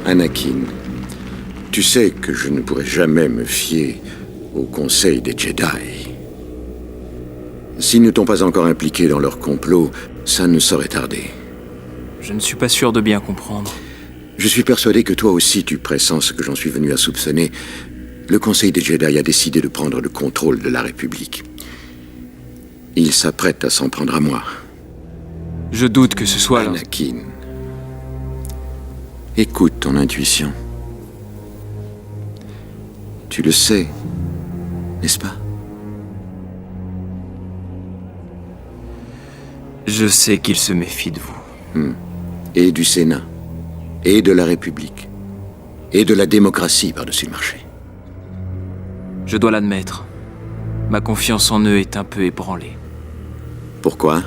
Anakin, tu sais que je ne pourrai jamais me fier au conseil des Jedi. S'ils ne t'ont pas encore impliqué dans leur complot, ça ne saurait tarder. Je ne suis pas sûr de bien comprendre. Je suis persuadé que toi aussi tu pressens ce que j'en suis venu à soupçonner. Le Conseil des Jedi a décidé de prendre le contrôle de la République. Il s'apprête à s'en prendre à moi. Je doute que ce soit... Anakin, écoute ton intuition. Tu le sais, n'est-ce pas? Je sais qu'il se méfie de vous. Et du Sénat, et de la République, et de la démocratie par-dessus le marché. Je dois l'admettre. Ma confiance en eux est un peu ébranlée. Pourquoi?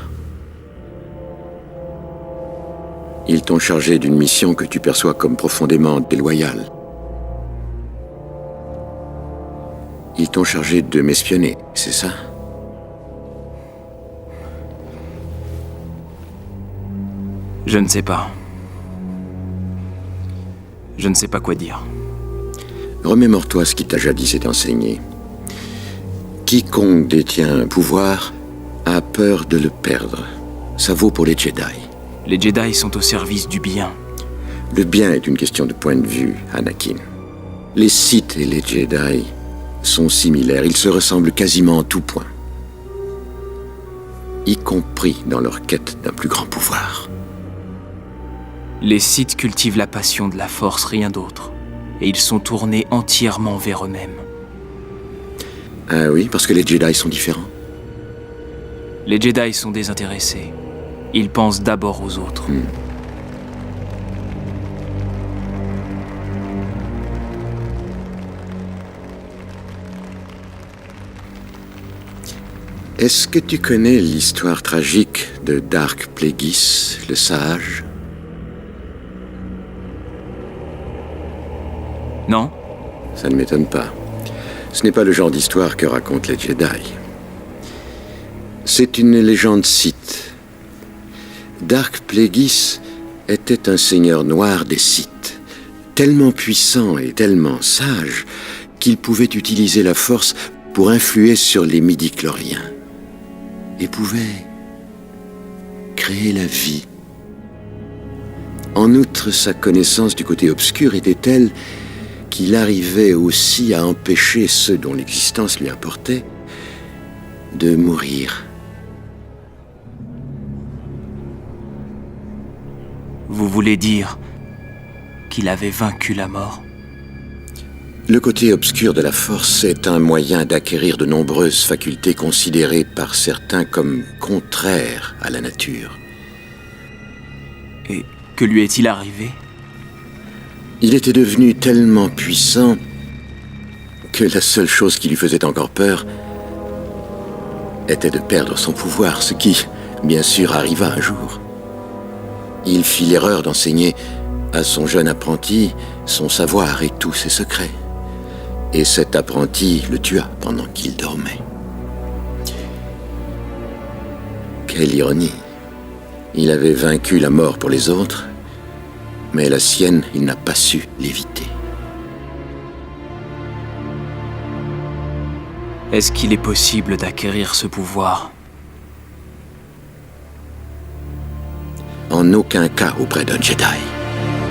Ils t'ont chargé d'une mission que tu perçois comme profondément déloyale. Ils t'ont chargé de m'espionner, c'est ça? Je ne sais pas. Je ne sais pas quoi dire. Remémore-toi ce qui t'a jadis été enseigné. Quiconque détient un pouvoir a peur de le perdre. Ça vaut pour les Jedi. Les Jedi sont au service du bien. Le bien est une question de point de vue, Anakin. Les Sith et les Jedi sont similaires. Ils se ressemblent quasiment en tout point. Y compris dans leur quête d'un plus grand pouvoir. Les Sith cultivent la passion de la Force, rien d'autre. Et ils sont tournés entièrement vers eux-mêmes. Ah oui, parce que les Jedi sont différents. Les Jedi sont désintéressés. Ils pensent d'abord aux autres. Est-ce que tu connais l'histoire tragique de Dark Plagueis, le sage? Non? Ça ne m'étonne pas. Ce n'est pas le genre d'histoire que racontent les Jedi. C'est une légende Sith. Dark Plagueis était un seigneur noir des Sith, tellement puissant et tellement sage qu'il pouvait utiliser la Force pour influer sur les midi-chloriens et pouvait créer la vie. En outre, sa connaissance du côté obscur était telle qu'il arrivait aussi à empêcher ceux dont l'existence lui importait de mourir. Vous voulez dire qu'il avait vaincu la mort? Le côté obscur de la Force est un moyen d'acquérir de nombreuses facultés considérées par certains comme contraires à la nature. Et que lui est-il arrivé? Il était devenu tellement puissant que la seule chose qui lui faisait encore peur était de perdre son pouvoir, ce qui, bien sûr, arriva un jour. Il fit l'erreur d'enseigner à son jeune apprenti son savoir et tous ses secrets. Et cet apprenti le tua pendant qu'il dormait. Quelle ironie! Il avait vaincu la mort pour les autres, mais la sienne, il n'a pas su l'éviter. Est-ce qu'il est possible d'acquérir ce pouvoir? En aucun cas auprès d'un Jedi.